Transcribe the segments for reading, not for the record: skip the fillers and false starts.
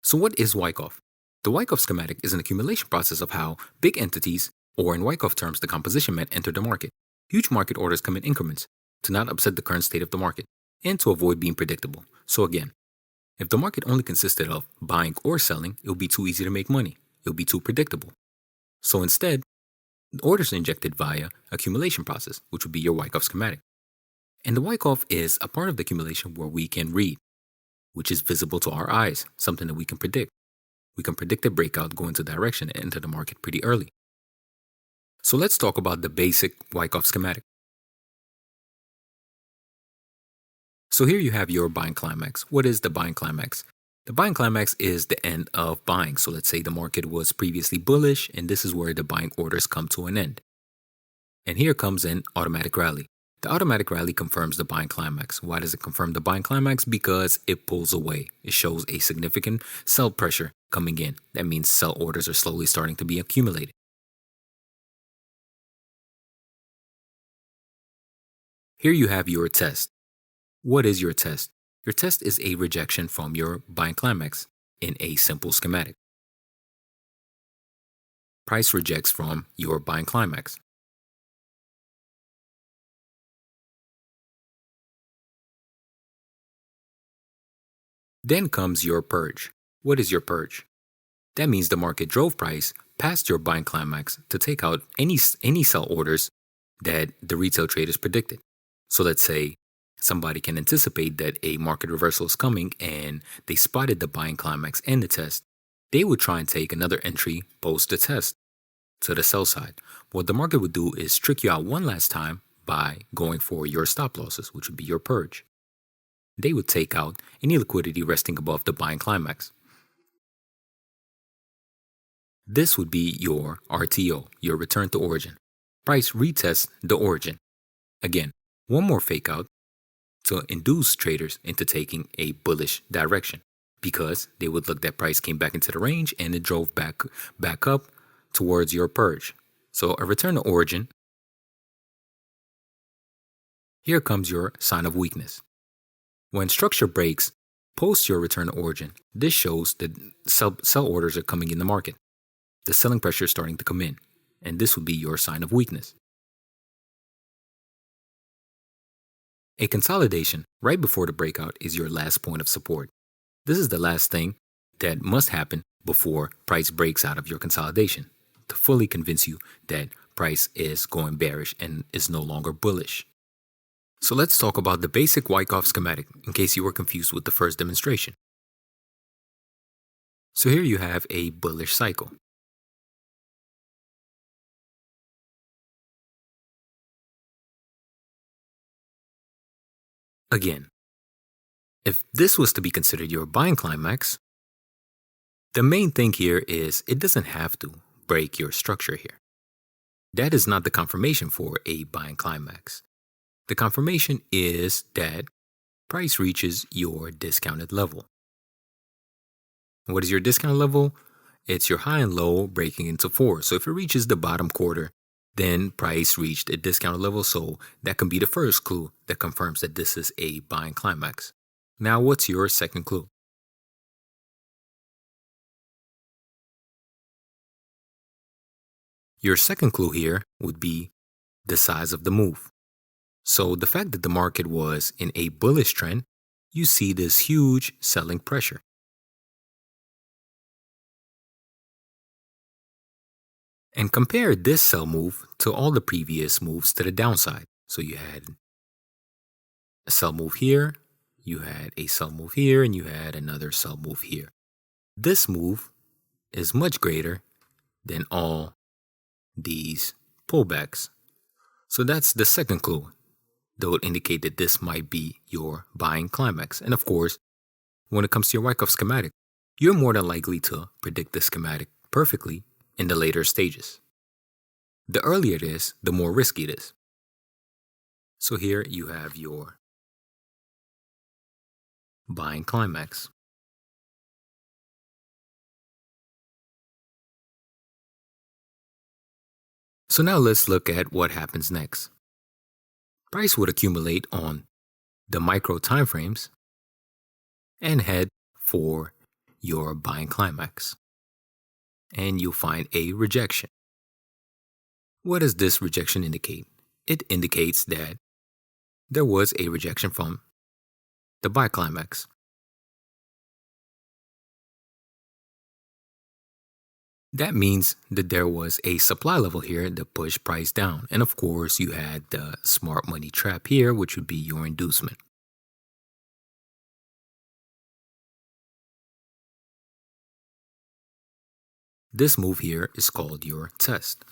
So what is Wyckoff? The Wyckoff schematic is an accumulation process of how big entities, or in Wyckoff terms the composition men, enter the market. Huge market orders come in increments to not upset the current state of the market and to avoid being predictable. So again, if the market only consisted of buying or selling, it would be too easy to make money. It would be too predictable. So instead, orders are injected via accumulation process, which would be your Wyckoff schematic. And the Wyckoff is a part of the accumulation where we can read, which is visible to our eyes, something that we can predict. We can predict a breakout, go into direction, and enter the market pretty early. So let's talk about the basic Wyckoff schematic. So here you have your buying climax. What is the buying climax? The buying climax is the end of buying. So let's say the market was previously bullish, and this is where the buying orders come to an end. And here comes an automatic rally. The automatic rally confirms the buying climax. Why does it confirm the buying climax? Because it pulls away. It shows a significant sell pressure coming in. That means sell orders are slowly starting to be accumulated. Here you have your test. What is your test? Your test is a rejection from your buying climax in a simple schematic. Price rejects from your buying climax. Then comes your purge. What is your purge? That means the market drove price past your buying climax to take out any sell orders that the retail traders predicted. So let's say somebody can anticipate that a market reversal is coming and they spotted the buying climax and the test. They would try and take another entry post the test to the sell side. What the market would do is trick you out one last time by going for your stop losses, which would be your purge. They would take out any liquidity resting above the buying climax. This would be your RTO, your return to origin. Price retests the origin. Again, one more fake out to induce traders into taking a bullish direction because they would look that price came back into the range and it drove back up towards your purge. So a return to origin. Here comes your sign of weakness. When structure breaks post your return to origin, this shows that sell orders are coming in the market. The selling pressure is starting to come in, and this would be your sign of weakness. A consolidation right before the breakout is your last point of support. This is the last thing that must happen before price breaks out of your consolidation to fully convince you that price is going bearish and is no longer bullish. So let's talk about the basic Wyckoff schematic in case you were confused with the first demonstration. So here you have a bullish cycle. Again, if this was to be considered your buying climax, the main thing here is it doesn't have to break your structure here. That is not the confirmation for a buying climax. The confirmation is that price reaches your discounted level. What is your discount level? It's your high and low breaking into four. So if it reaches the bottom quarter, then price reached a discounted level. So that can be the first clue that confirms that this is a buying climax. Now, what's your second clue? Your second clue here would be the size of the move. So the fact that the market was in a bullish trend, you see this huge selling pressure. And compare this sell move to all the previous moves to the downside. So you had a sell move here, you had a sell move here, and you had another sell move here. This move is much greater than all these pullbacks. So that's the second clue that would indicate that this might be your buying climax. And of course, when it comes to your Wyckoff schematic, you're more than likely to predict the schematic perfectly in the later stages. The earlier it is, the more risky it is. So here you have your buying climax. So now let's look at what happens next. Price would accumulate on the micro timeframes and head for your buying climax. And you'll find a rejection. What does this rejection indicate? It indicates that there was a rejection from the buy climax. That means that there was a supply level here that pushed price down. And of course, you had the smart money trap here, which would be your inducement. This move here is called your test.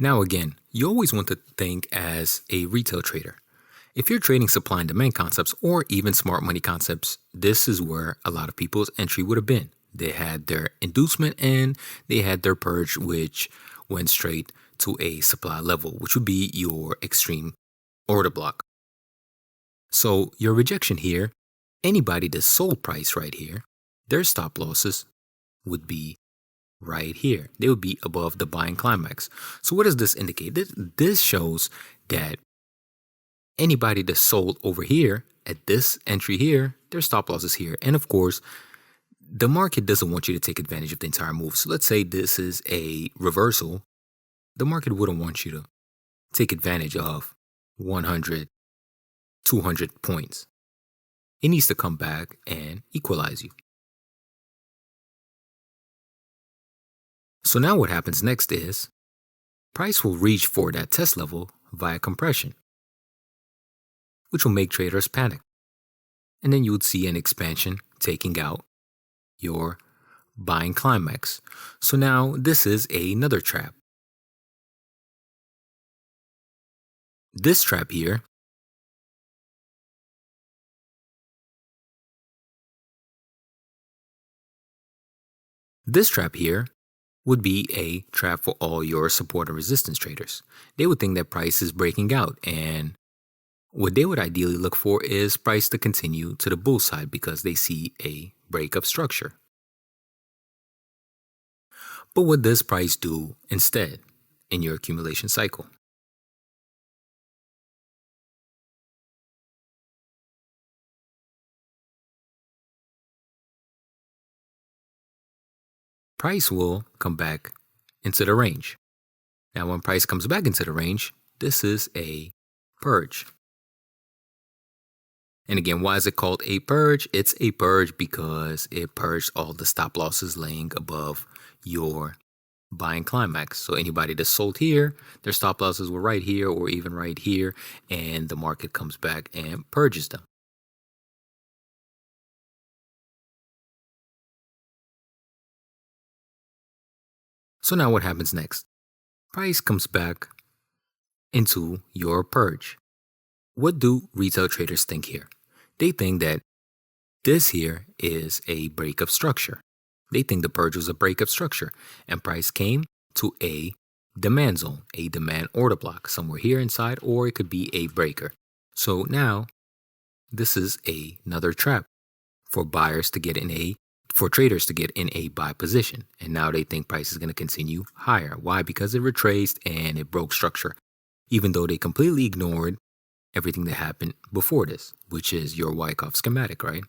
Now again, you always want to think as a retail trader. If you're trading supply and demand concepts or even smart money concepts, this is where a lot of people's entry would have been. They had their inducement and they had their purge, which went straight to a supply level, which would be your extreme order block. So your rejection here, anybody that sold price right here, their stop losses would be right here. They would be above the buying climax. So what does this indicate? This shows that anybody that sold over here at this entry here, their stop loss is here. And of course, the market doesn't want you to take advantage of the entire move. So let's say this is a reversal. The market wouldn't want you to take advantage of 100, 200 points. It needs to come back and equalize you. So now what happens next is price will reach for that test level via compression, which will make traders panic. And then you would see an expansion taking out your buying climax. So now this is another trap. This trap here would be a trap for all your support and resistance traders. They would think that price is breaking out, and what they would ideally look for is price to continue to the bull side because they see a break of structure. But what does price do instead in your accumulation cycle? Price will come back into the range. Now, when price comes back into the range, this is a purge. And again, why is it called a purge? It's a purge because it purged all the stop losses laying above your buying climax. So anybody that sold here, their stop losses were right here or even right here, and the market comes back and purges them. So now what happens next? Price comes back into your purge. What do retail traders think here? They think that this here is a break of structure. They think the purge was a break of structure, and price came to a demand zone, a demand order block, somewhere here inside, or it could be a breaker. So now this is another trap for buyers to get for traders to get in a buy position. And now they think price is going to continue higher. Why? Because it retraced and it broke structure, even though they completely ignored everything that happened before this, which is your Wyckoff schematic, right?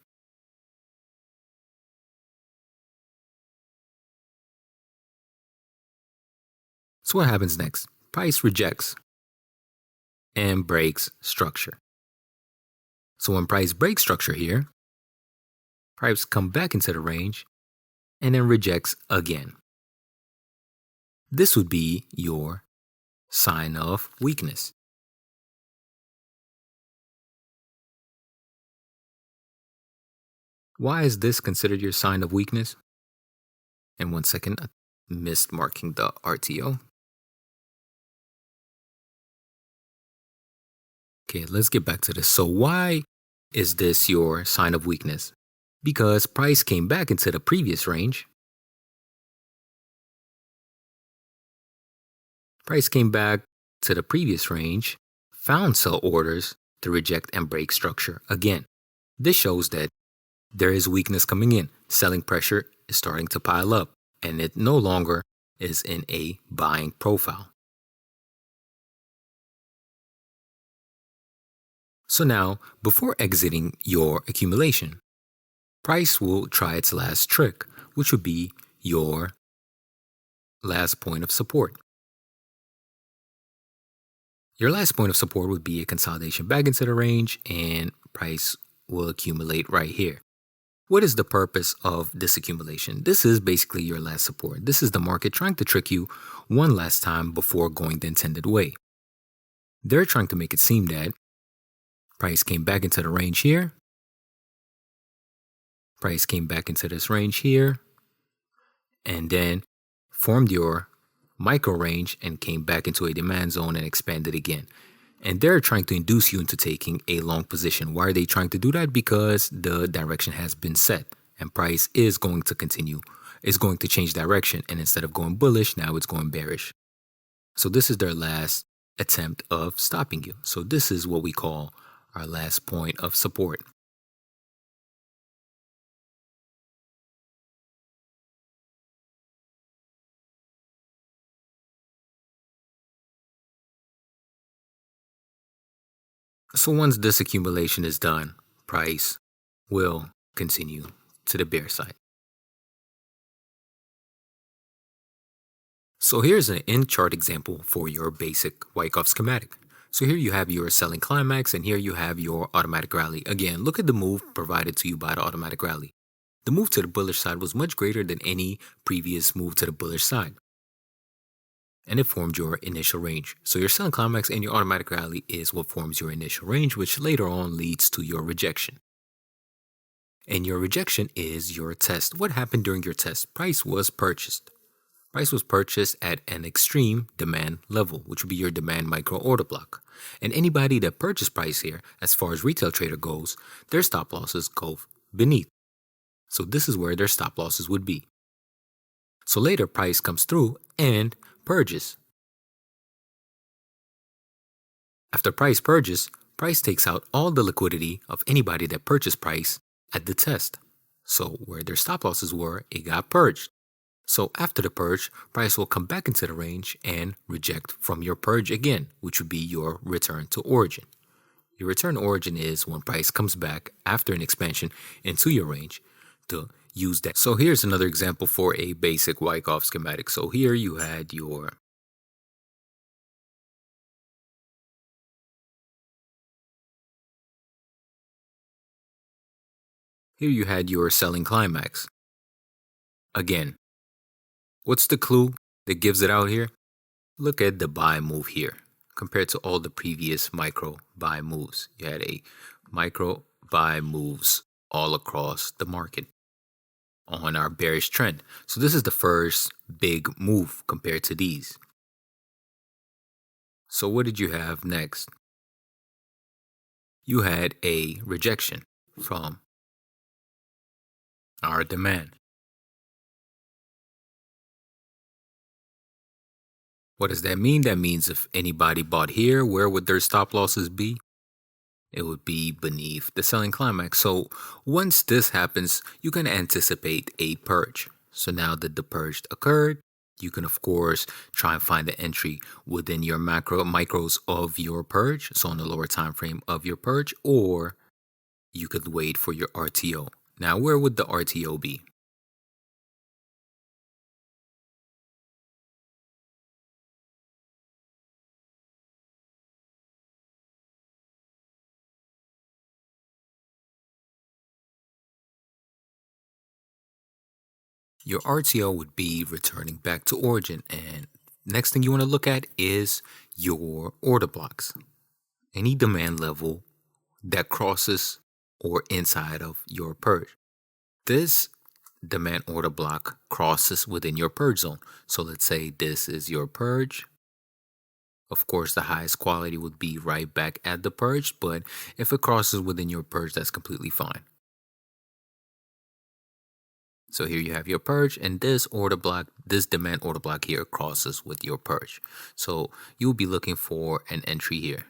So what happens next? Price rejects and breaks structure. So when price breaks structure here, price come back into the range and then rejects again. This would be your sign of weakness. Why is this considered your sign of weakness? And 1 second, I missed marking the RTO. Okay, let's get back to this. So why is this your sign of weakness? Because price came back into the previous range. Price came back to the previous range, found sell orders to reject and break structure again. This shows that there is weakness coming in. Selling pressure is starting to pile up, and it no longer is in a buying profile. So now, before exiting your accumulation, price will try its last trick, which would be your last point of support. Your last point of support would be a consolidation back into the range, and price will accumulate right here. What is the purpose of this accumulation? This is basically your last support. This is the market trying to trick you one last time before going the intended way. They're trying to make it seem that price came back into the range here. Price came back into this range here, and then formed your micro range and came back into a demand zone and expanded again. And they're trying to induce you into taking a long position. Why are they trying to do that? Because the direction has been set and price is going to continue. It's going to change direction. And instead of going bullish, now it's going bearish. So this is their last attempt of stopping you. So this is what we call our last point of support. So once this accumulation is done, price will continue to the bear side. So here's an in-chart example for your basic Wyckoff schematic. So here you have your selling climax and here you have your automatic rally. Again, look at the move provided to you by the automatic rally. The move to the bullish side was much greater than any previous move to the bullish side. And it formed your initial range. So your selling climax and your automatic rally is what forms your initial range, which later on leads to your rejection. And your rejection is your test. What happened during your test? Price was purchased. Price was purchased at an extreme demand level, which would be your demand micro order block. And anybody that purchased price here, as far as retail trader goes, their stop losses go beneath. So this is where their stop losses would be. So later price comes through and purges. After price purges, price takes out all the liquidity of anybody that purchased price at the test. So where their stop losses were, it got purged. So after the purge, price will come back into the range and reject from your purge again, which would be your return to origin. Your return to origin is when price comes back after an expansion into your range to use that. So here's another example for a basic Wyckoff schematic. So here you had your selling climax. Again, what's the clue that gives it out here? Look at the buy move here compared to all the previous micro buy moves. You had a micro buy moves all across the market on our bearish trend. So this is the first big move compared to these. So what did you have next? You had a rejection from our demand. What does that mean? That means if anybody bought here, where would their stop losses be? It would be beneath the selling climax. So once this happens, you can anticipate a purge. So now that the purge occurred, you can of course try and find the entry within your micros of your purge, so on the lower time frame of your purge, or you could wait for your RTO. Now where would the RTO be? Your RTO would be returning back to origin, and next thing you want to look at is your order blocks. Any demand level that crosses or inside of your purge. This demand order block crosses within your purge zone. So let's say this is your purge. Of course, the highest quality would be right back at the purge, but if it crosses within your purge, that's completely fine. So here you have your purge, and this order block, this demand order block here crosses with your purge. So you'll be looking for an entry here.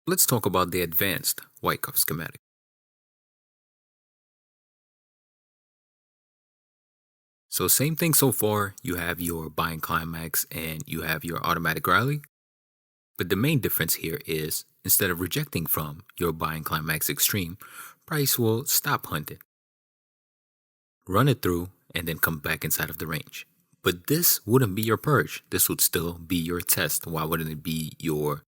Let's talk about the advanced Wyckoff schematic. So same thing so far. You have your buying climax and you have your automatic rally. But the main difference here is instead of rejecting from your buying climax extreme, price will stop hunting, run it through, and then come back inside of the range. But this wouldn't be your purge. This would still be your test. Why wouldn't it be your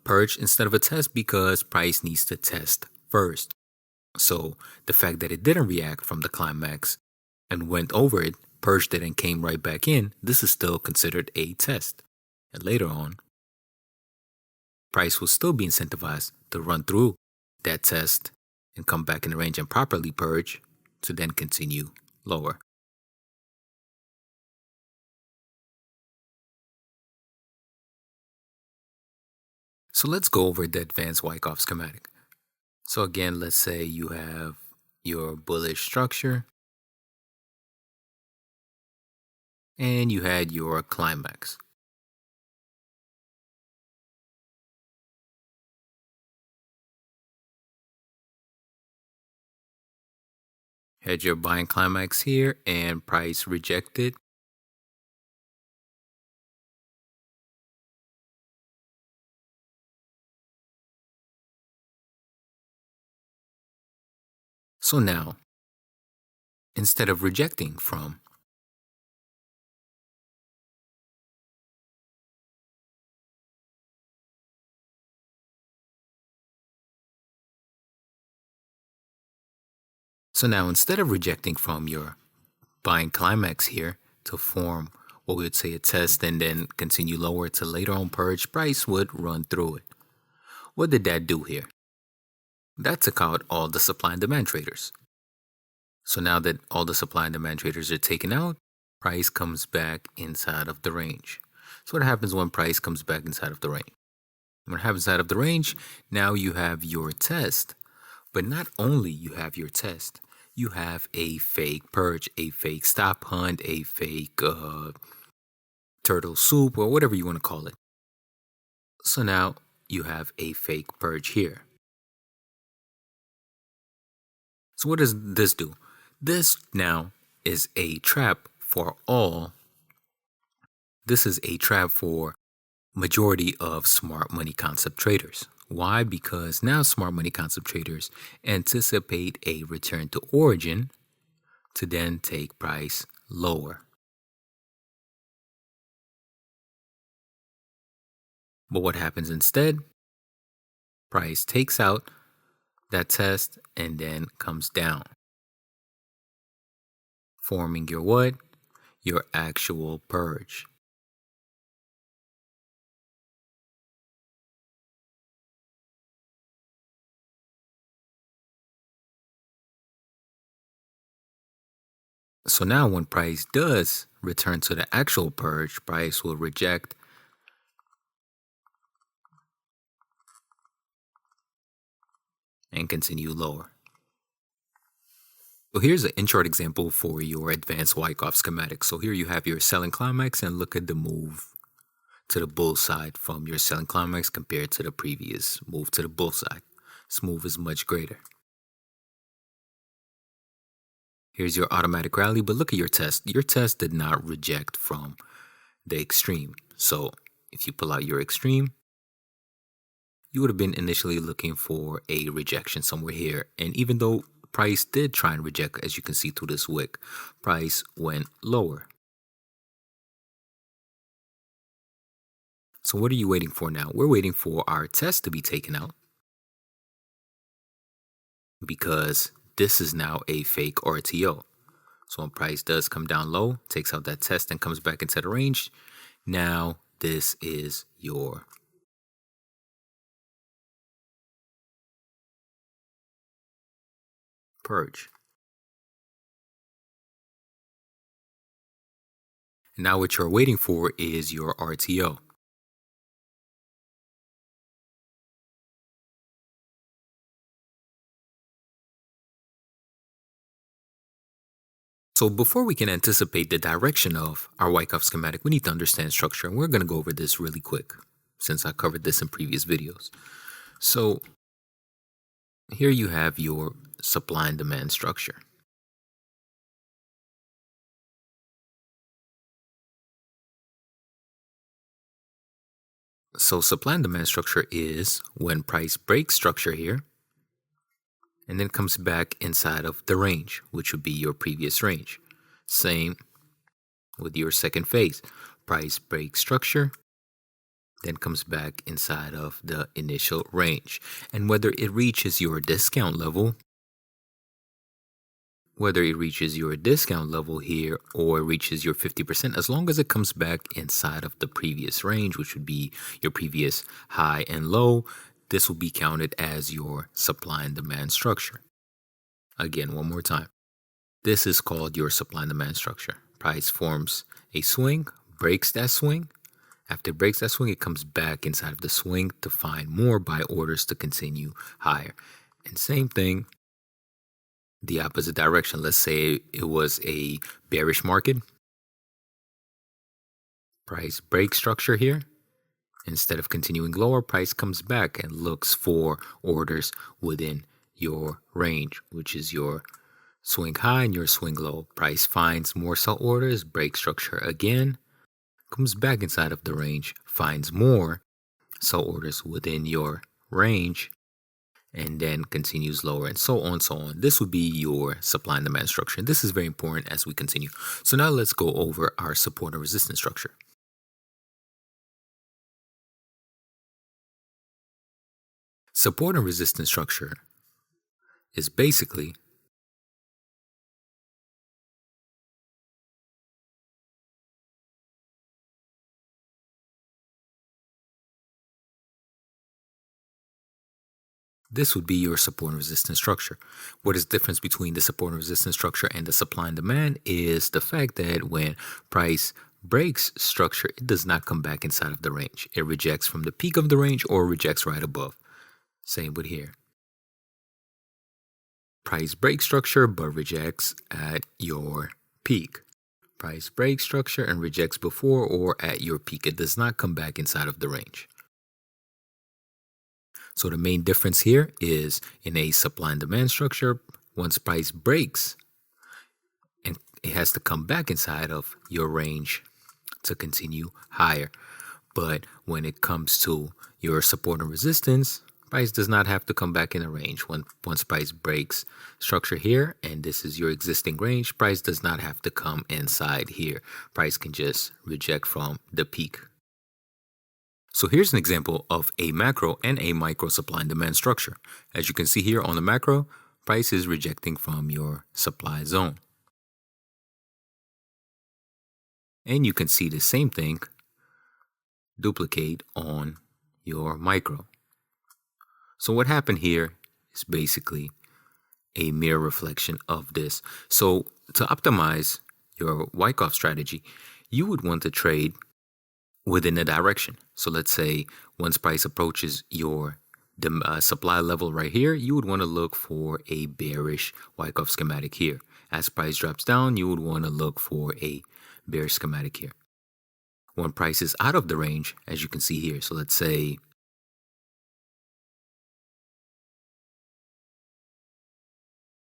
purge instead of a test? Because price needs to test first. So the fact that it didn't react from the climax and went over it, purged it, and came right back in, this is still considered a test. And later on, price will still be incentivized to run through that test and come back in the range and properly purge to then continue lower. So let's go over the advanced Wyckoff schematic. So again, let's say you have your bullish structure and you had your climax. Had your buying climax here and price rejected. So now, instead of rejecting from, your buying climax here to form what we would say a test and then continue lower to later on purge, price would run through it. What did that do here? That took out all the supply and demand traders. So now that all the supply and demand traders are taken out, price comes back inside of the range. So what happens when price comes back inside of the range? When it happens inside of the range, now you have your test. But not only you have your test, you have a fake purge, a fake stop hunt, a fake turtle soup, or whatever you want to call it. So now you have a fake purge here. So what does this do? This now is a trap for all. This is a trap for majority of smart money concept traders. Why? Because now smart money concept traders anticipate a return to origin to then take price lower. But what happens instead? Price takes out that test and then comes down, forming your what? Your actual purge. So now when price does return to the actual purge, price will reject and continue lower. So here's an in-chart example for your advanced Wyckoff schematic. So here you have your selling climax and look at the move to the bull side from your selling climax compared to the previous move to the bull side. This move is much greater. Here's your automatic rally, but look at your test. Your test did not reject from the extreme. So if you pull out your extreme, you would have been initially looking for a rejection somewhere here. And even though price did try and reject, as you can see through this wick, price went lower. So what are you waiting for now? We're waiting for our test to be taken out because this is now a fake RTO. So when price does come down low, takes out that test and comes back into the range, now this is your purge. Now what you're waiting for is your RTO. So before we can anticipate the direction of our Wyckoff schematic, we need to understand structure. And we're going to go over this really quick since I covered this in previous videos. So here you have your supply and demand structure. So supply and demand structure is when price breaks structure here and then comes back inside of the range, which would be your previous range. Same with your second phase. Price breaks structure, then comes back inside of the initial range. And whether it reaches your discount level, here or reaches your 50%, as long as it comes back inside of the previous range, which would be your previous high and low, this will be counted as your supply and demand structure. Again, one more time. This is called your supply and demand structure. Price forms a swing, breaks that swing. After it breaks that swing, it comes back inside of the swing to find more buy orders to continue higher. And same thing, the opposite direction. Let's say it was a bearish market. Price breaks structure here. Instead of continuing lower, price comes back and looks for orders within your range, which is your swing high and your swing low. Price finds more sell orders, breaks structure again, comes back inside of the range, finds more sell orders within your range, and then continues lower, and so on, so on. This would be your supply and demand structure. And this is very important as we continue. So now let's go over our support and resistance structure. Support and resistance structure is basically this would be your support and resistance structure. What is the difference between the support and resistance structure and the supply and demand is the fact that when price breaks structure, it does not come back inside of the range. It rejects from the peak of the range or rejects right above. Same with here. Price break structure but rejects at your peak. Price break structure and rejects before or at your peak. It does not come back inside of the range. So the main difference here is in a supply and demand structure, once price breaks, and it has to come back inside of your range to continue higher. But when it comes to your support and resistance, price does not have to come back in a range. Once price breaks structure here, and this is your existing range, price does not have to come inside here. Price can just reject from the peak. So here's an example of a macro and a micro supply and demand structure. As you can see here on the macro, price is rejecting from your supply zone. And you can see the same thing duplicate on your micro. So what happened here is basically a mirror reflection of this. So to optimize your Wyckoff strategy, you would want to trade within a direction. So let's say once price approaches your supply level right here, you would want to look for a bearish Wyckoff schematic here. As price drops down, you would want to look for a bearish schematic here. When price is out of the range, as you can see here, so let's say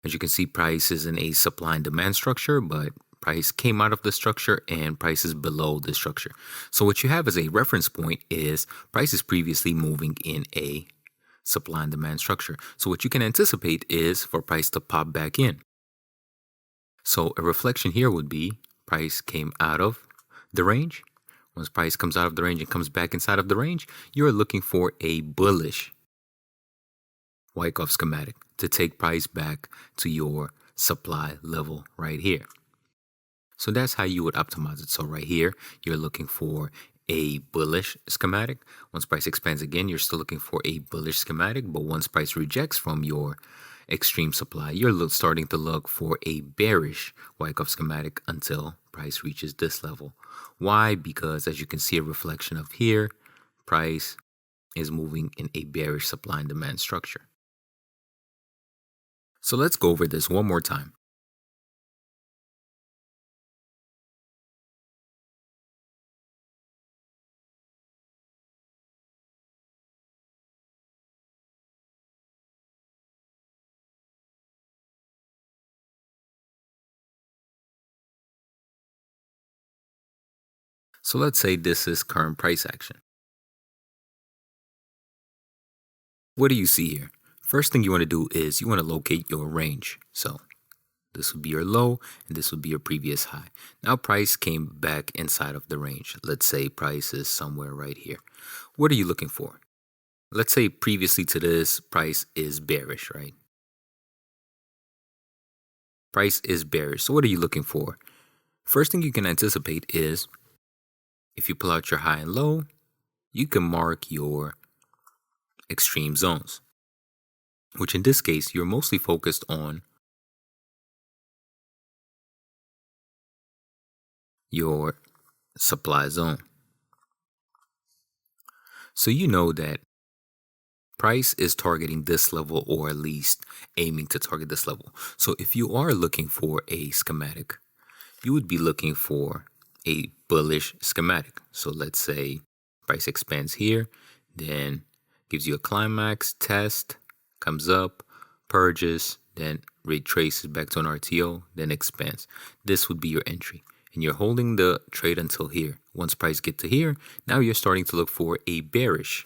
as you can see, price is in a supply and demand structure, but price came out of the structure and price is below the structure. So what you have as a reference point is price is previously moving in a supply and demand structure. So what you can anticipate is for price to pop back in. So a reflection here would be price came out of the range. Once price comes out of the range and comes back inside of the range, you're looking for a bullish Wyckoff schematic to take price back to your supply level right here. So that's how you would optimize it. So right here, you're looking for a bullish schematic. Once price expands again, you're still looking for a bullish schematic. But once price rejects from your extreme supply, you're starting to look for a bearish Wyckoff schematic until price reaches this level. Why? Because as you can see a reflection of here, price is moving in a bearish supply and demand structure. So let's go over this one more time. So let's say this is current price action. What do you see here? First thing you want to do is you want to locate your range. So this would be your low and this would be your previous high. Now price came back inside of the range. Let's say price is somewhere right here. What are you looking for? Let's say previously to this, price is bearish, right? Price is bearish. So what are you looking for? First thing you can anticipate is if you pull out your high and low, you can mark your extreme zones, which in this case, you're mostly focused on your supply zone. So you know that price is targeting this level, or at least aiming to target this level. So if you are looking for a schematic, you would be looking for a bullish schematic. So let's say price expands here, then gives you a climax, test, comes up, purges, then retraces back to an RTO, then expands. This would be your entry. And you're holding the trade until here. Once price get to here, now you're starting to look for a bearish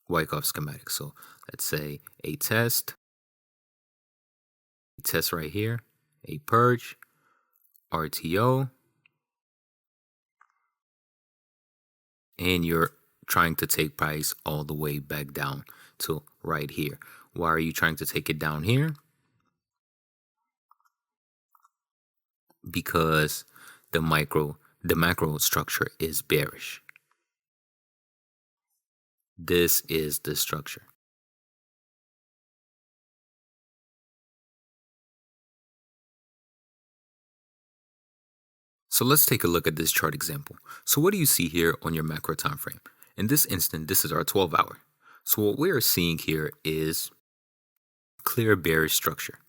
Wyckoff schematic. So let's say a test right here, a purge, RTO, and you're trying to take price all the way back down to right here. Why are you trying to take it down here? Because the macro structure is bearish. This is the structure. So let's take a look at this chart example. So what do you see here on your macro time frame? In this instant, this is our 12-hour. So what we are seeing here is clear bearish structure.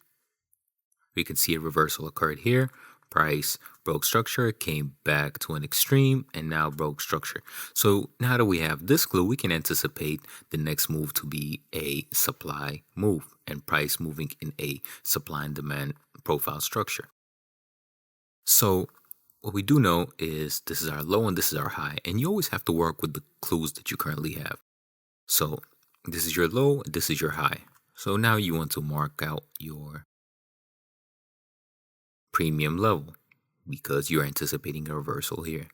We can see a reversal occurred here. Price broke structure, came back to an extreme, and now broke structure. So now that we have this clue, we can anticipate the next move to be a supply move and price moving in a supply and demand profile structure. So what we do know is this is our low and this is our high, and you always have to work with the clues that you currently have. So this is your low, this is your high. So now you want to mark out your premium level because you're anticipating a reversal here.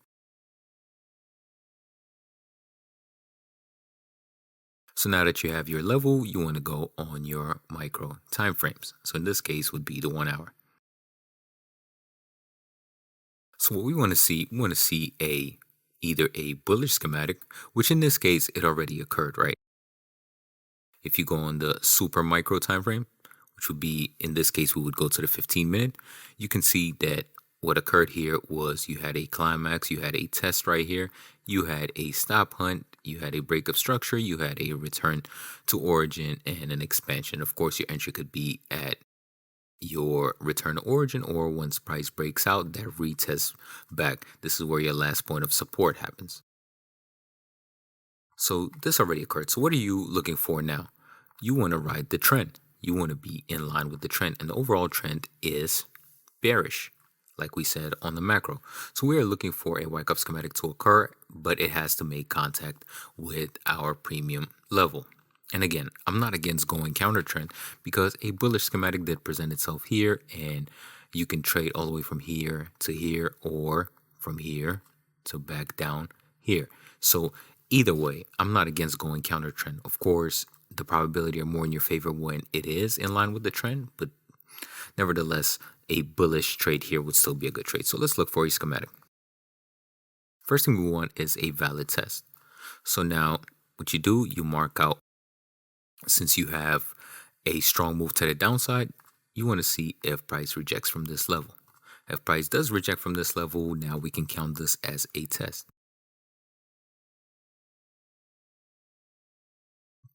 So now that you have your level, you want to go on your micro time frames. So in this case would be the 1 hour. So what we want to see, either a bullish schematic, which in this case it already occurred, right? If you go on the super micro time frame, which would be, in this case, we would go to the 15-minute, you can see that what occurred here was you had a climax, you had a test right here, you had a stop hunt, you had a break of structure, you had a return to origin, and an expansion. Of course, your entry could be at your return to origin, or once price breaks out, that retest back. This is where your last point of support happens. So this already occurred. So what are you looking for now? You want to ride the trend. You want to be in line with the trend. And the overall trend is bearish, like we said on the macro. So we are looking for a Wyckoff schematic to occur, but it has to make contact with our premium level. And again, I'm not against going counter trend because a bullish schematic did present itself here, and you can trade all the way from here to here, or from here to back down here. So either way, I'm not against going counter trend. Of course, the probability are more in your favor when it is in line with the trend, but nevertheless, a bullish trade here would still be a good trade. So let's look for a schematic. First thing we want is a valid test. So now what you do, you mark out, since you have a strong move to the downside, you want to see if price rejects from this level. If price does reject from this level, now we can count this as a test.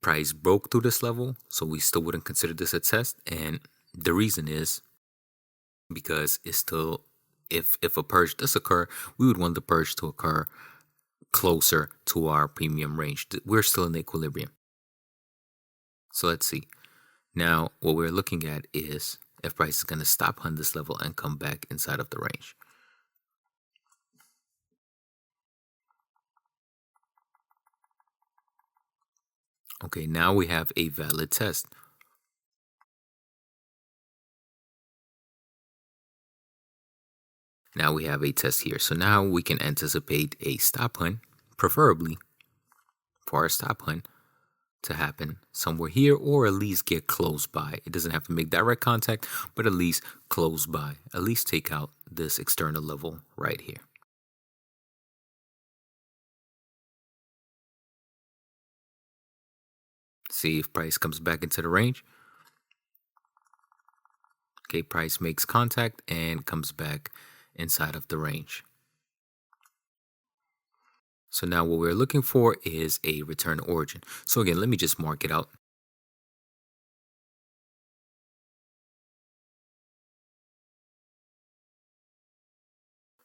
Price broke through this level, so we still wouldn't consider this a test. And the reason is because it's still, if a purge does occur, we would want the purge to occur closer to our premium range. We're still in equilibrium. So let's see. Now, what we're looking at is if price is going to stop on this level and come back inside of the range. Okay, now we have a valid test. Now we have a test here. So now we can anticipate a stop hunt, preferably for our stop hunt to happen somewhere here, or at least get close by. It doesn't have to make direct contact, but at least close by. At least take out this external level right here. See if price comes back into the range. Okay, price makes contact and comes back inside of the range. So now what we're looking for is a return to origin. So again, let me just mark it out.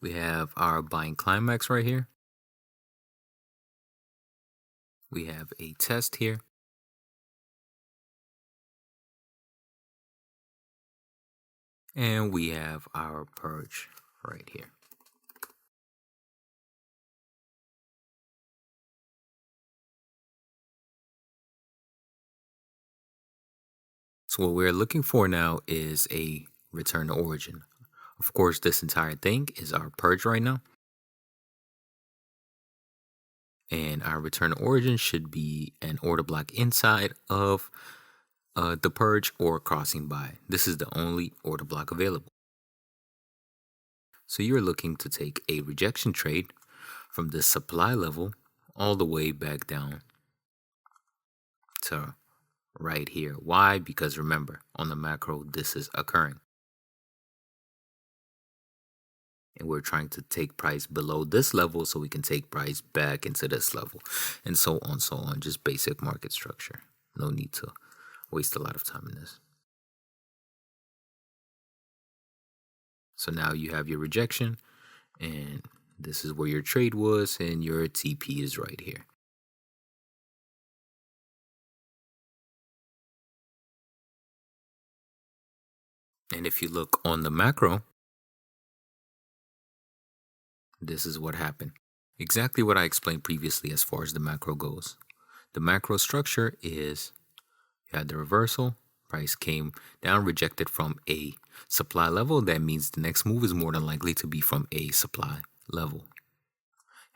We have our buying climax right here. We have a test here. And we have our purge right here. So what we're looking for now is a return to origin. Of course, this entire thing is our purge right now. And our return to origin should be an order block inside of the purge or crossing by. This is the only order block available. So you're looking to take a rejection trade from the supply level all the way back down to right here. Why? Because remember, on the macro, this is occurring. And we're trying to take price below this level so we can take price back into this level, and so on. Just basic market structure. No need to waste a lot of time in this. So now you have your rejection, and this is where your trade was, and your TP is right here. And if you look on the macro, this is what happened. Exactly what I explained previously as far as the macro goes. The macro structure is you had the reversal, price came down, rejected from a supply level. That means the next move is more than likely to be from a supply level.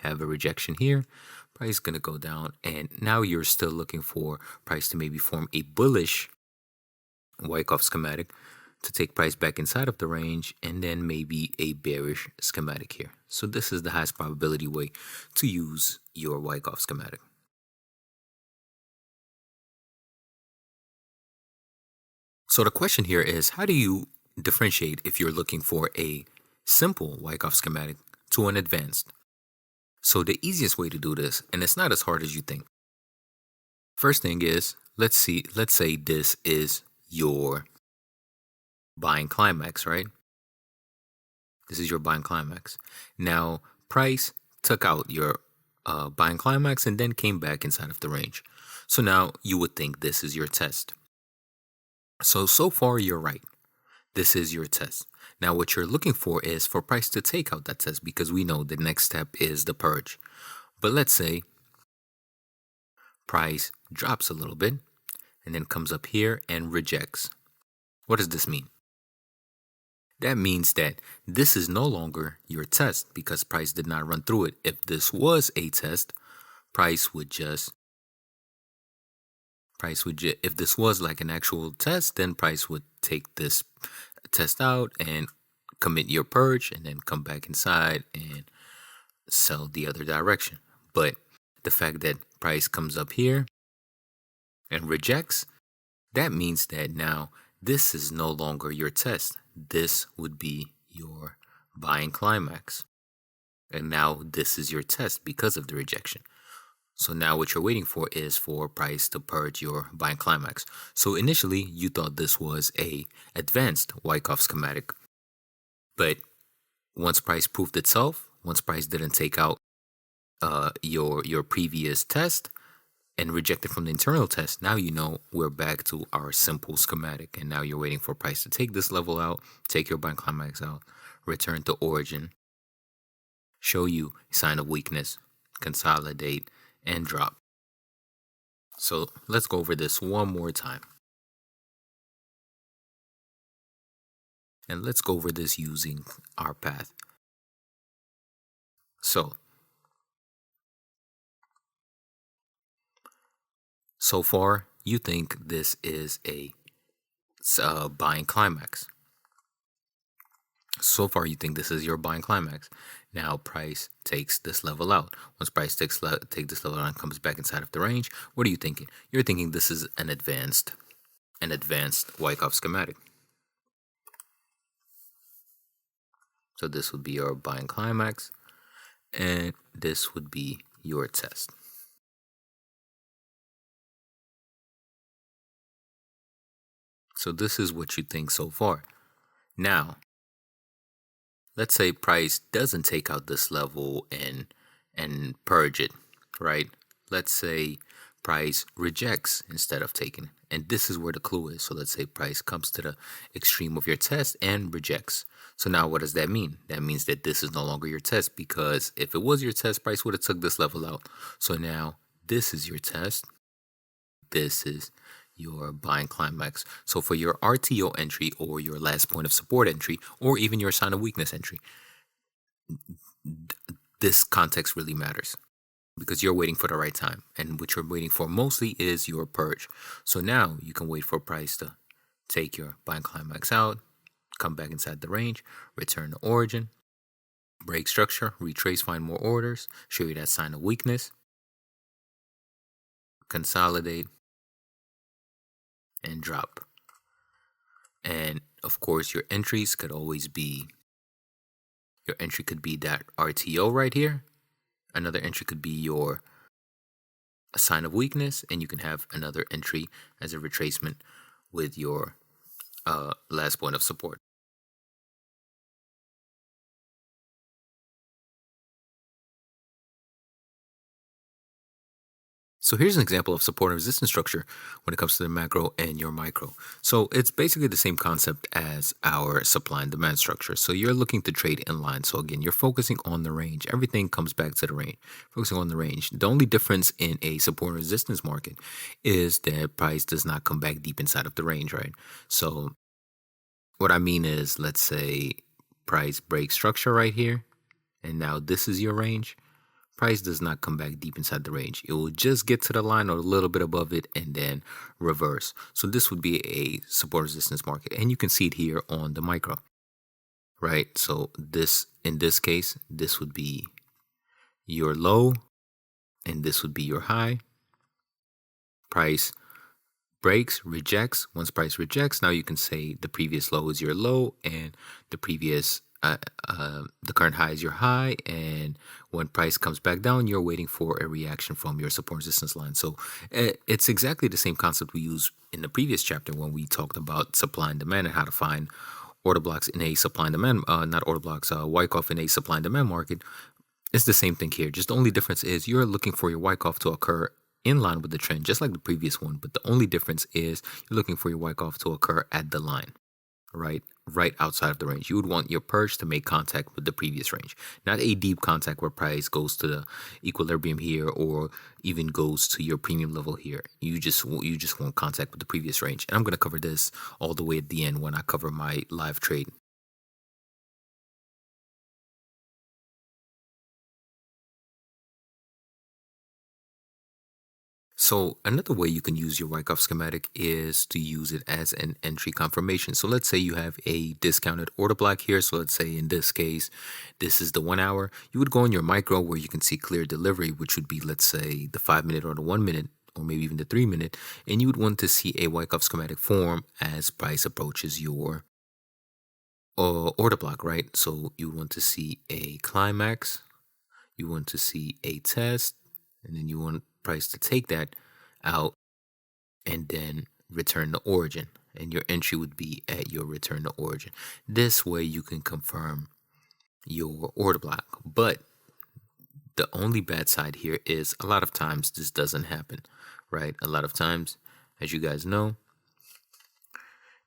Have a rejection here, price is going to go down, and now you're still looking for price to maybe form a bullish Wyckoff schematic to take price back inside of the range, and then maybe a bearish schematic here. So this is the highest probability way to use your Wyckoff schematic. So the question here is, how do you differentiate if you're looking for a simple Wyckoff schematic to an advanced? So the easiest way to do this, and it's not as hard as you think. First thing is, let's say this is your buying climax, right? This is your buying climax. Now, price took out your buying climax and then came back inside of the range. So now you would think this is your test. So far you're right. This is your test. Now what you're looking for is for price to take out that test, because we know the next step is the purge. But let's say price drops a little bit and then comes up here and rejects. What does this mean? That means that this is no longer your test because price did not run through it. If this was a test, if this was like an actual test, then price would take this test out and commit your purge and then come back inside and sell the other direction. But the fact that price comes up here and rejects, that means that now this is no longer your test. This would be your buying climax. And now this is your test because of the rejection. So now what you're waiting for is for price to purge your buying climax. So initially you thought this was a advanced Wyckoff schematic. But once price proved itself, once price didn't take out your previous test and rejected from the internal test, now you know we're back to our simple schematic. And now you're waiting for price to take this level out, take your buying climax out, return to origin, show you a sign of weakness, consolidate, and drop. So let's go over this one more time. And let's go over this using our path. So far, you think this is a buying climax. So far, you think this is your buying climax. Now, price takes this level out. Once price takes this level out and comes back inside of the range, what are you thinking? You're thinking this is an advanced Wyckoff schematic. So this would be your buying climax, and this would be your test. So this is what you think so far. Now, let's say price doesn't take out this level and purge it, right? Let's say price rejects instead of taking. And this is where the clue is. So let's say price comes to the extreme of your test and rejects. So now what does that mean? That means that this is no longer your test, because if it was your test, price would have took this level out. So now this is your test. This is your buying climax. So for your RTO entry, or your last point of support entry, or even your sign of weakness entry, this context really matters, because you're waiting for the right time, and what you're waiting for mostly is your purge. So now you can wait for price to take your buying climax out, come back inside the range, return to origin, break structure, retrace, find more orders, show you that sign of weakness, consolidate, and drop. And of course, your entries could always be, your entry could be that RTO right here. Another entry could be your sign of weakness, and you can have another entry as a retracement with your last point of support. So here's an example of support and resistance structure when it comes to the macro and your micro. So it's basically the same concept as our supply and demand structure. So you're looking to trade in line. So again, you're focusing on the range. Everything comes back to the range. Focusing on the range. The only difference in a support and resistance market is that price does not come back deep inside of the range, right? So what I mean is, let's say price breaks structure right here, and now this is your range. Price does not come back deep inside the range. It will just get to the line or a little bit above it and then reverse. So this would be a support resistance market. And you can see it here on the micro, right? So this, in this case, this would be your low and this would be your high. Price breaks, rejects. Once price rejects, now you can say the previous low is your low and the previous the current high is your high, and when price comes back down, you're waiting for a reaction from your support resistance line. So it's exactly the same concept we used in the previous chapter when we talked about supply and demand and how to find order blocks in a supply and demand, not order blocks, Wyckoff in a supply and demand market. It's the same thing here. Just the only difference is you're looking for your Wyckoff to occur in line with the trend, just like the previous one. But the only difference is you're looking for your Wyckoff to occur at the line, right outside of the range. You would want your purge to make contact with the previous range, not a deep contact where price goes to the equilibrium here or even goes to your premium level here. You just want contact with the previous range. And I'm going to cover this all the way at the end when I cover my live trade. So another way you can use your Wyckoff schematic is to use it as an entry confirmation. So let's say you have a discounted order block here. So let's say in this case, this is the 1 hour. You would go in your micro where you can see clear delivery, which would be, let's say, the 5 minute or the 1 minute, or maybe even the 3 minute. And you would want to see a Wyckoff schematic form as price approaches your order block, right? So you want to see a climax, you want to see a test, and then you want price to take that out and then return to origin, and your entry would be at your return to origin. This way you can confirm your order block. But the only bad side here is a lot of times this doesn't happen, right? A lot of times, as you guys know,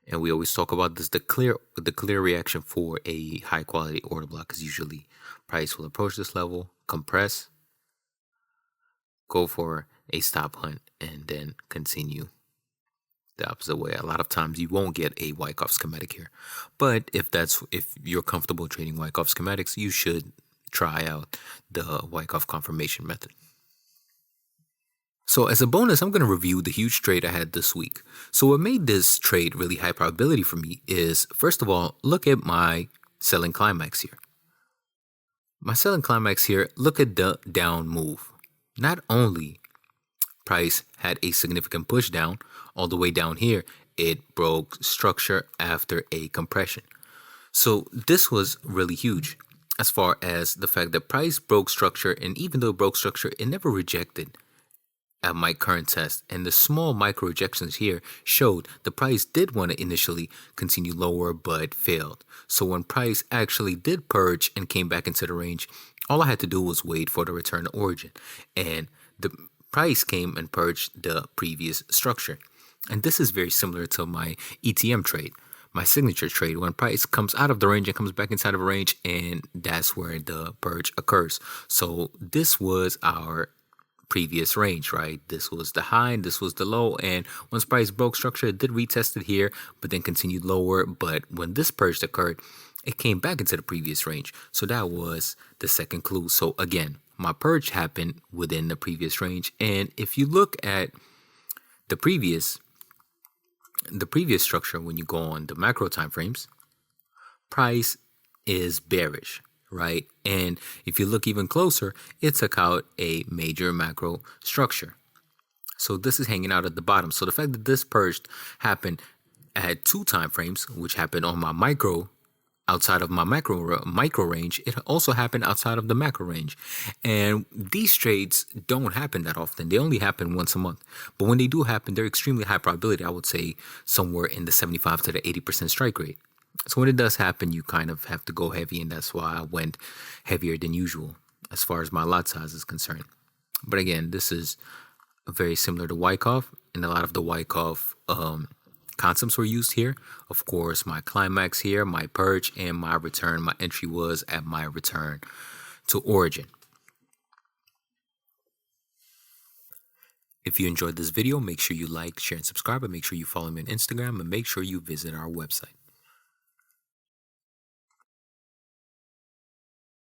and we always talk about this, the clear reaction for a high quality order block is usually price will approach this level, compress, go for a stop hunt, and then continue the opposite way. A lot of times you won't get a Wyckoff schematic here, but if you're comfortable trading Wyckoff schematics, you should try out the Wyckoff confirmation method. So as a bonus, I'm going to review the huge trade I had this week. So what made this trade really high probability for me is, first of all, look at my selling climax here. My selling climax here, look at the down move. Not only price had a significant push down all the way down here, it broke structure after a compression. So this was really huge as far as the fact that price broke structure, and even though it broke structure, it never rejected at my current test, and the small micro rejections here showed the price did want to initially continue lower but failed. So when price actually did purge and came back into the range, all I had to do was wait for the return to origin, and the price came and purged the previous structure. And this is very similar to my ETM trade, my signature trade, when price comes out of the range and comes back inside of a range, and that's where the purge occurs. So this was our previous range, right? This was the high and this was the low, and once price broke structure, it did retest it here but then continued lower. But when this purge occurred, it came back into the previous range. So that was the second clue. So again, my purge happened within the previous range, and if you look at the previous structure, when you go on the macro time frames, price is bearish, right? And if you look even closer, it took out a major macro structure. So this is hanging out at the bottom. So the fact that this purge happened at 2 time frames, which happened on my micro, outside of my micro range, it also happened outside of the macro range. And these trades don't happen that often. They only happen once a month. But when they do happen, they're extremely high probability. I would say somewhere in the 75 to the 80% strike rate. So when it does happen, you kind of have to go heavy, and that's why I went heavier than usual as far as my lot size is concerned. But again, this is very similar to Wyckoff, and a lot of the Wyckoff concepts were used here. Of course, my climax here, my purge, and my return. My entry was at my return to origin. If you enjoyed this video, make sure you like, share, and subscribe, and make sure you follow me on Instagram, and make sure you visit our website.